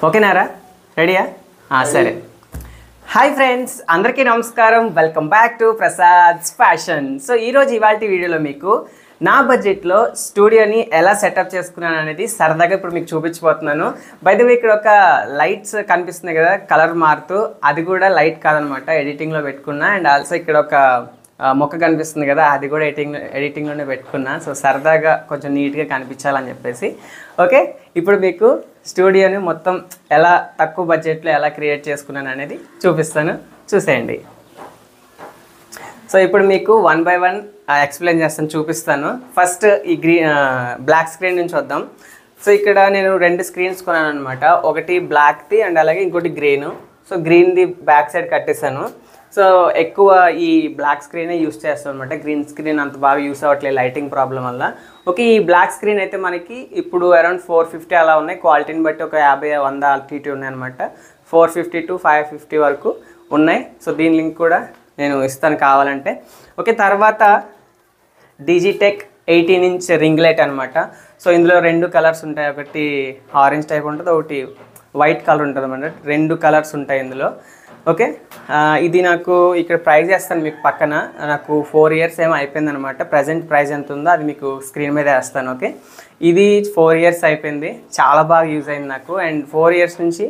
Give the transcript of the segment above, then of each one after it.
ఓకేనారా? రెడీయా? సరే. Hi friends, అందరికీ నమస్కారం. Welcome back to Prasad's fashion. So ఈరోజు ఇవాళ వీడియోలో మీకు నా బడ్జెట్లో స్టూడియోని ఎలా సెటప్ చేసుకున్నాను అనేది సరదాగా ఇప్పుడు మీకు చూపించబోతున్నాను. బై ద వే, ఇక్కడ ఒక లైట్స్ కనిపిస్తున్నాయి కదా, కలర్ మారుతూ, అది కూడా లైట్ కాదనమాట, ఎడిటింగ్లో పెట్టుకున్నా. అండ్ ఆల్సో ఇక్కడ ఒక మొక్క కనిపిస్తుంది కదా, అది కూడా ఎడిటింగ్లోనే పెట్టుకున్నా. సో సరదాగా కొంచెం నీట్గా కనిపించాలని చెప్పేసి. ఓకే, ఇప్పుడు మీకు స్టూడియోని మొత్తం ఎలా తక్కువ బడ్జెట్లో ఎలా క్రియేట్ చేసుకున్నాను అనేది చూపిస్తాను, చూసేయండి. సో ఇప్పుడు మీకు వన్ బై వన్ ఎక్స్ప్లెయిన్ చేస్తాను, చూపిస్తాను. ఫస్ట్ ఈ బ్లాక్ స్క్రీన్ నుంచి వద్దాం. సో ఇక్కడ నేను 2 స్క్రీన్స్ కొన్నాను అనమాట. ఒకటి బ్లాక్ది అండ్ అలాగే ఇంకోటి గ్రీను. సో గ్రీన్ది బ్యాక్ సైడ్ కట్టేశాను. సో ఎక్కువ ఈ బ్లాక్ స్క్రీనే యూస్ చేస్తాను అనమాట. గ్రీన్ స్క్రీన్ అంత బాగా యూస్ అవ్వట్లేదు లైటింగ్ ప్రాబ్లం వల్ల. ఓకే, ఈ బ్లాక్ స్క్రీన్ అయితే మనకి ఇప్పుడు అరౌండ్ 450 అలా ఉన్నాయి. క్వాలిటీని బట్టి ఒక 50-100 అల్టీటీ ఉన్నాయన్నమాట. 450 to 550 వరకు ఉన్నాయి. సో దీని లింక్ కూడా నేను ఇస్తాను కావాలంటే. ఓకే, తర్వాత డిజిటెక్ 18 ఇంచ్ రింగ్ లైట్ అనమాట. సో ఇందులో 2 కలర్స్ ఉంటాయి. ఒకటి ఆరెంజ్ టైప్ ఉంటుంది, ఒకటి వైట్ కలర్ ఉంటుంది అన్నమాట. 2 కలర్స్ ఉంటాయి ఇందులో. ఓకే, ఇది నాకు ఇక్కడ ప్రైస్ వేస్తాను మీకు పక్కన. నాకు 4 years ఏమో అయిపోయింది అనమాట. ప్రజెంట్ ప్రైస్ ఎంత ఉందో అది మీకు స్క్రీన్ మీద వేస్తాను. ఓకే, ఇది 4 years అయిపోయింది. చాలా బాగా యూజ్ అయింది నాకు. అండ్ 4 years నుంచి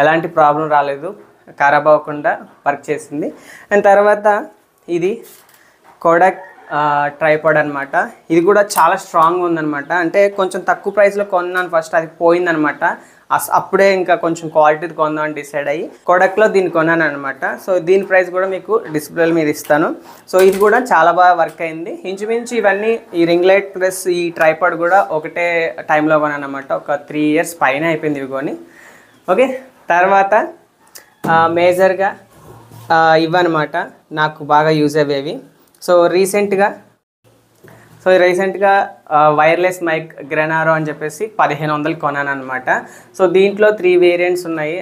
ఎలాంటి ప్రాబ్లం రాలేదు, ఖరాబ్ అవ్వకుండా వర్క్ చేసింది. అండ్ తర్వాత ఇది కోడక్ ట్రైపాడ్ అనమాట. ఇది కూడా చాలా స్ట్రాంగ్ ఉందన్నమాట. అంటే కొంచెం తక్కువ ప్రైస్లో కొన్నాను ఫస్ట్, అది పోయిందనమాట. అప్పుడే ఇంకా కొంచెం క్వాలిటీ కొందాం అని డిసైడ్ అయ్యి కోడక్లో దీన్ని కొన్నాను అనమాట. సో దీని ప్రైస్ కూడా మీకు డిస్ప్లే మీద ఇస్తాను. సో ఇది కూడా చాలా బాగా వర్క్ అయింది. ఇంచుమించు ఇవన్నీ ఈ రింగ్ లైట్ ప్లస్ ఈ ట్రైపాడ్ కూడా ఒకటే టైంలో కొన్నాను అనమాట. ఒక 3 years పైన అయిపోయింది ఇవి కొని. ఓకే, తర్వాత మేజర్గా ఇవన్నమాట నాకు బాగా యూజ్ అయ్యేవి. సో రీసెంట్గా వైర్లెస్ మైక్ గ్రెనారో అని చెప్పేసి 1500 కొనాను అనమాట. సో దీంట్లో 3 వేరియంట్స్ ఉన్నాయి.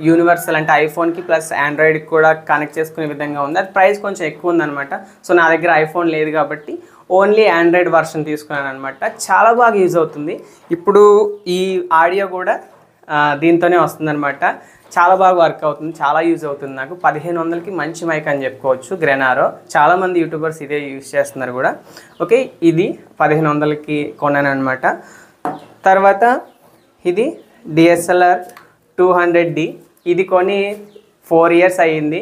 యూనివర్సల్ అంటే ఐఫోన్కి ప్లస్ ఆండ్రాయిడ్కి కూడా కనెక్ట్ చేసుకునే విధంగా ఉంది. అది ప్రైస్ కొంచెం ఎక్కువ ఉందన్నమాట. సో నా దగ్గర ఐఫోన్ లేదు కాబట్టి ఓన్లీ ఆండ్రాయిడ్ వర్షన్ తీసుకున్నాను అనమాట. చాలా బాగా యూజ్ అవుతుంది. ఇప్పుడు ఈ ఆడియో కూడా దీంతోనే వస్తుందన్నమాట. చాలా బాగా వర్క్ అవుతుంది, చాలా యూజ్ అవుతుంది నాకు. 1500కి మంచి మైక్ అని చెప్పుకోవచ్చు గ్రెనారో. చాలామంది యూట్యూబర్స్ ఇదే యూజ్ చేస్తున్నారు కూడా. ఓకే, ఇది 1500కి కొన్నాను అనమాట. తర్వాత ఇది DSLR 200D. ఇది కొని 4 years అయ్యింది.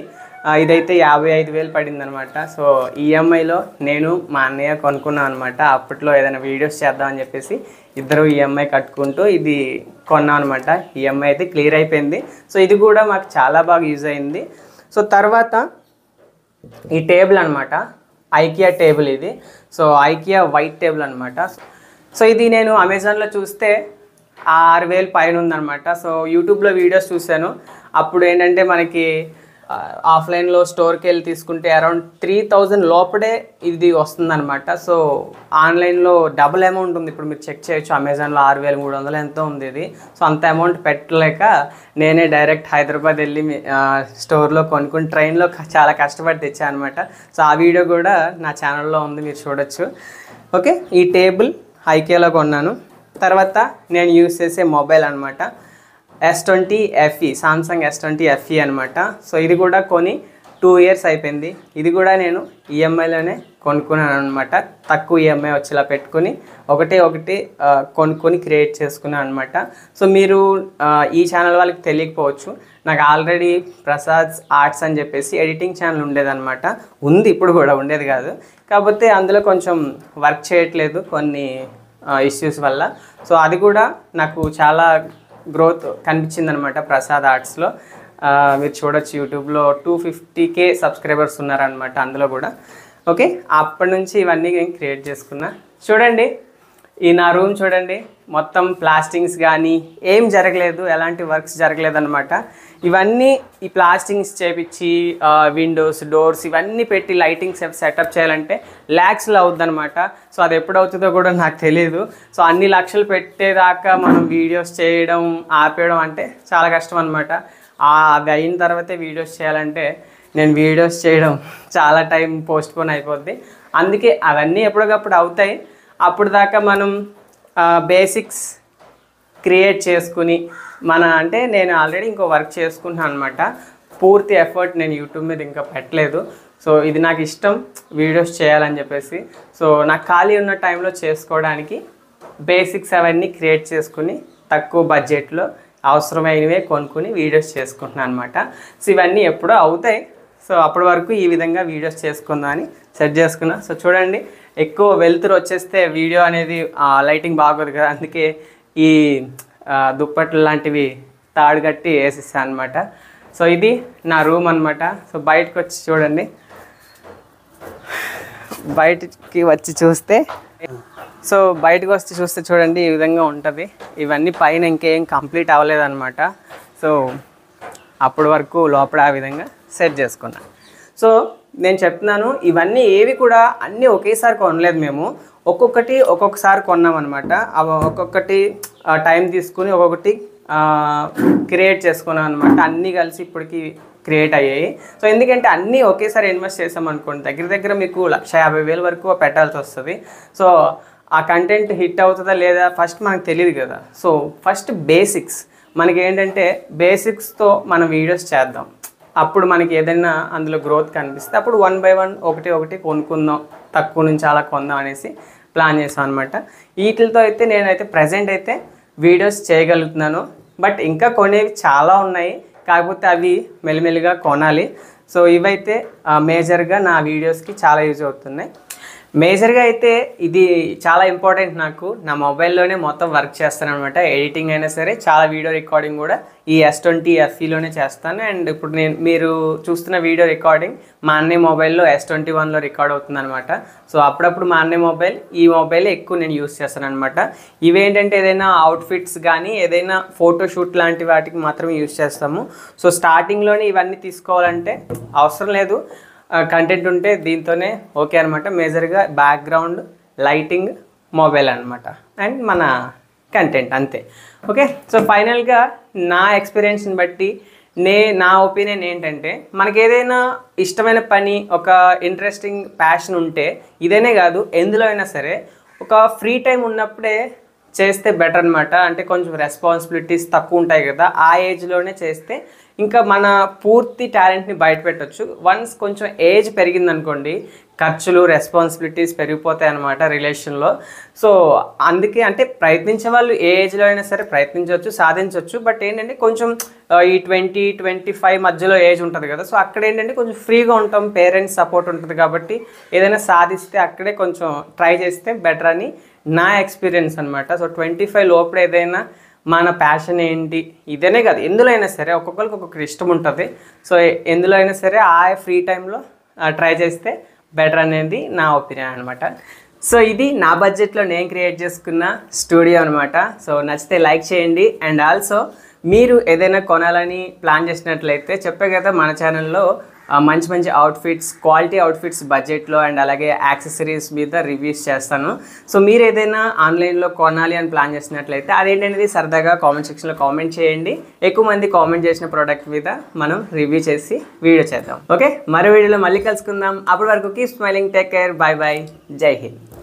ఇదైతే 55,000 పడింది అనమాట. సో ఈఎంఐలో నేను మా అన్నయ్య కొనుక్కున్నాను అనమాట. అప్పట్లో ఏదైనా వీడియోస్ చేద్దామని చెప్పేసి ఇద్దరు ఈఎంఐ కట్టుకుంటూ ఇది కొన్నాం అనమాట. ఈఎంఐ అయితే క్లియర్ అయిపోయింది. సో ఇది కూడా మాకు చాలా బాగా యూజ్ అయింది. సో తర్వాత ఈ టేబుల్ అనమాట, ఐకియా టేబుల్ ఇది. సో ఐకియా వైట్ టేబుల్ అనమాట. సో ఇది నేను అమెజాన్లో చూస్తే 6,000 పైన ఉందన్నమాట. సో యూట్యూబ్లో వీడియోస్ చూశాను. అప్పుడు ఏంటంటే మనకి ఆఫ్లైన్లో స్టోర్కి వెళ్ళి తీసుకుంటే అరౌండ్ 3,000 లోపడే ఇది వస్తుందన్నమాట. సో ఆన్లైన్లో డబుల్ అమౌంట్ ఉంది. ఇప్పుడు మీరు చెక్ చేయొచ్చు, అమెజాన్లో 6,300 ఎంతో ఉంది ఇది. సో అంత అమౌంట్ పెట్టలేక నేనే డైరెక్ట్ హైదరాబాద్ వెళ్ళి స్టోర్లో కొనుక్కుని ట్రైన్లో చాలా కష్టపడి తెచ్చాను అనమాట. సో ఆ వీడియో కూడా నా ఛానల్లో ఉంది, మీరు చూడొచ్చు. ఓకే, ఈ టేబుల్ ఐకియాలో కొన్నాను. తర్వాత నేను యూస్ చేసే మొబైల్ అనమాట, S20 FE, Samsung S20 FE అనమాట. సో ఇది కూడా కొని 2 years అయిపోయింది. ఇది కూడా నేను ఈఎంఐలోనే కొనుక్కున్నాను అనమాట. తక్కువ ఈఎంఐ వచ్చేలా పెట్టుకుని ఒకటి కొనుక్కొని క్రియేట్ చేసుకున్నాను అనమాట. సో మీరు ఈ ఛానల్ వాళ్ళకి తెలియకపోవచ్చు, నాకు ఆల్రెడీ ప్రసాద్స్ ఆర్ట్స్ అని చెప్పేసి ఎడిటింగ్ ఛానల్ ఉండేదన్నమాట. ఉంది, ఇప్పుడు కూడా ఉండేది కాదు. కాకపోతే అందులో కొంచెం వర్క్ చేయట్లేదు కొన్ని ఇష్యూస్ వల్ల. సో అది కూడా నాకు చాలా గ్రోత్ కనిపించింది అనమాట ప్రసాద్ ఆర్ట్స్లో. మీరు చూడొచ్చు, యూట్యూబ్లో 250K సబ్స్క్రైబర్స్ ఉన్నారనమాట అందులో కూడా. ఓకే, అప్పటి నుంచి ఇవన్నీ నేను క్రియేట్ చేసుకున్నా. చూడండి, ఈ నా రూమ్ చూడండి, మొత్తం ప్లాస్టింగ్స్ కానీ ఏం జరగలేదు, ఎలాంటి వర్క్స్ జరగలేదు అనమాట. ఇవన్నీ ఈ ప్లాస్టింగ్స్ చేపించి విండోస్, డోర్స్ ఇవన్నీ పెట్టి లైటింగ్స్ సెటప్ చేయాలంటే ల్యాక్స్లో అవుద్ది అనమాట. సో అది ఎప్పుడు అవుతుందో కూడా నాకు తెలియదు. సో అన్ని లక్షలు పెట్టేదాకా మనం వీడియోస్ చేయడం ఆపేయడం అంటే చాలా కష్టం అనమాట. అది అయిన తర్వాతే వీడియోస్ చేయాలంటే నేను వీడియోస్ చేయడం చాలా టైం పోస్ట్పోన్ అయిపోద్ది. అందుకే అవన్నీ ఎప్పటికప్పుడు అవుతాయి. అప్పుడు దాకా మనం బేసిక్స్ క్రియేట్ చేసుకుని అంటే నేను ఆల్రెడీ ఇంకో వర్క్ చేసుకుంటున్నాను అనమాట. పూర్తి ఎఫర్ట్ నేను యూట్యూబ్ మీద ఇంకా పెట్టలేదు. సో ఇది నాకు ఇష్టం వీడియోస్ చేయాలని చెప్పేసి. సో నాకు ఖాళీ ఉన్న టైంలో చేసుకోవడానికి బేసిక్స్ అవన్నీ క్రియేట్ చేసుకుని తక్కువ బడ్జెట్లో అవసరమైనవే కొనుక్కుని వీడియోస్ చేసుకుంటున్నాను అనమాట. సో ఇవన్నీ ఎప్పుడో అవుతాయి. సో అప్పటి వరకు ఈ విధంగా వీడియోస్ చేసుకుందాం అని సెట్ చేసుకున్నా. సో చూడండి, ఎక్కువ వెలుతురు వచ్చేస్తే వీడియో అనేది లైటింగ్ బాగోదు కదా, అందుకే ఈ దుప్పట్లు లాంటివి తాడు కట్టి వేసిస్తాను అనమాట. సో ఇది నా రూమ్ అనమాట. సో బయటకు వచ్చి చూడండి, బయటికి వచ్చి చూస్తే చూడండి ఈ విధంగా ఉంటుంది. ఇవన్నీ పైన ఇంకేం కంప్లీట్ అవ్వలేదన్నమాట. సో అప్పటి వరకు లోపల ఆ విధంగా సెట్ చేసుకున్నాను. సో నేను చెప్తున్నాను, ఇవన్నీ ఏవి కూడా అన్నీ ఒకేసారి కొనలేదు మేము. ఒక్కొక్కసారి కొన్నాం అనమాట. ఒక్కొక్కటి టైం తీసుకుని ఒక్కొక్కటి క్రియేట్ చేసుకున్నాం అనమాట. అన్నీ కలిసి ఇప్పటికి క్రియేట్ అయ్యాయి. సో ఎందుకంటే అన్నీ ఒకేసారి ఇన్వెస్ట్ చేసామనుకోండి, దగ్గర మీకు 1,50,000 వరకు పెట్టాల్సి వస్తుంది. సో ఆ కంటెంట్ హిట్ అవుతుందా లేదా ఫస్ట్ మనకు తెలియదు కదా. సో ఫస్ట్ బేసిక్స్ మనకి ఏంటంటే, బేసిక్స్తో మనం వీడియోస్ చేద్దాం. అప్పుడు మనకి ఏదైనా అందులో గ్రోత్ కనిపిస్తే అప్పుడు 1 by 1 ఒకటి కొనుక్కుందాం, తక్కువ నుంచి అలా కొందాం అనేసి ప్లాన్ చేసాం అనమాట. వీటితో అయితే నేనైతే ప్రజెంట్ అయితే వీడియోస్ చేయగలుగుతున్నాను. బట్ ఇంకా కొనేవి చాలా ఉన్నాయి, కాకపోతే అవి మెల్లిమెల్లిగా కొనాలి. సో ఇవైతే మేజర్గా నా వీడియోస్కి చాలా యూజ్ అవుతున్నాయి. మేజర్గా అయితే ఇది చాలా ఇంపార్టెంట్. నాకు నా మొబైల్లోనే మొత్తం వర్క్ చేస్తాను అనమాట. ఎడిటింగ్ అయినా సరే, చాలా వీడియో రికార్డింగ్ కూడా ఈ S20 FEలోనే చేస్తాను. అండ్ ఇప్పుడు మీరు చూస్తున్న వీడియో రికార్డింగ్ మా అన్నయ్య మొబైల్లో S21లో రికార్డ్ అవుతుంది అనమాట. సో అప్పుడప్పుడు మా అన్నయ్య ఈ మొబైల్ ఎక్కువ నేను యూస్ చేస్తాను అనమాట. ఇవేంటంటే ఏదైనా అవుట్ఫిట్స్ కానీ ఏదైనా ఫోటోషూట్ లాంటి వాటికి మాత్రమే యూస్ చేస్తాము. సో స్టార్టింగ్లోనే ఇవన్నీ తీసుకోవాలంటే అవసరం లేదు, కంటెంట్ ఉంటే దీంతోనే ఓకే అనమాట. మేజర్గా బ్యాక్గ్రౌండ్, లైటింగ్, మొబైల్ అనమాట, అండ్ మన కంటెంట్ అంతే. ఓకే, సో ఫైనల్గా నా ఎక్స్పీరియన్స్ని బట్టి నా ఒపీనియన్ ఏంటంటే, మనకి ఏదైనా ఇష్టమైన పని, ఒక ఇంట్రెస్టింగ్ ప్యాషన్ ఉంటే, ఇదేనే కాదు ఎందులో అయినా సరే ఒక ఫ్రీ టైం ఉన్నప్పుడే చేస్తే బెటర్ అనమాట. అంటే కొంచెం రెస్పాన్సిబిలిటీస్ తక్కువ ఉంటాయి కదా, ఆ ఏజ్లోనే చేస్తే ఇంకా మన పూర్తి టాలెంట్ని బయట పెట్టచ్చు. వన్స్ కొంచెం ఏజ్ పెరిగిందనుకోండి, ఖర్చులు, రెస్పాన్సిబిలిటీస్ పెరిగిపోతాయి అన్నమాట రిలేషన్లో. సో అందుకే అంటే ప్రయత్నించే వాళ్ళు ఏ ఏజ్లో అయినా సరే ప్రయత్నించవచ్చు, సాధించవచ్చు. బట్ ఏంటంటే కొంచెం ఈ 20-25 మధ్యలో ఏజ్ ఉంటుంది కదా, సో అక్కడ ఏంటంటే కొంచెం ఫ్రీగా ఉంటాం, పేరెంట్స్ సపోర్ట్ ఉంటుంది కాబట్టి ఏదైనా సాధిస్తే అక్కడే కొంచెం ట్రై చేస్తే బెటర్ అని నా ఎక్స్పీరియన్స్ అనమాట. సో 25 లోపల ఏదైనా మన ప్యాషన్ ఏంటి, ఇదనే కాదు ఎందులో అయినా సరే ఒక్కొక్కరికి ఒక్కొక్కరి ఇష్టం ఉంటుంది. సో ఎందులో అయినా సరే ఆ ఫ్రీ టైంలో ట్రై చేస్తే బెటర్ అనేది నా ఒపీనియన్ అనమాట. సో ఇది నా బడ్జెట్లో నేను క్రియేట్ చేసుకున్న స్టూడియో అనమాట. సో నచ్చితే లైక్ చేయండి. అండ్ ఆల్సో మీరు ఏదైనా కొనాలని ప్లాన్ చేసినట్లయితే చెప్పే కదా, మన ఛానల్లో మంచి అవుట్ఫిట్స్, క్వాలిటీ అవుట్ఫిట్స్ బడ్జెట్లో అండ్ అలాగే యాక్సెసరీస్ మీద రివ్యూస్ చేస్తాను. సో మీరు ఏదైనా ఆన్లైన్లో కొనాలి అని ప్లాన్ చేసినట్లయితే అదేంటనేది సరదాగా కామెంట్ సెక్షన్లో కామెంట్ చేయండి. ఎక్కువ మంది కామెంట్ చేసిన ప్రోడక్ట్ మీద మనం రివ్యూ చేసి వీడియో చేద్దాం. ఓకే, మరో వీడియోలో మళ్ళీ కలుసుకుందాం. అప్పటి వరకు keep smiling, take care, by by, జై హింద్.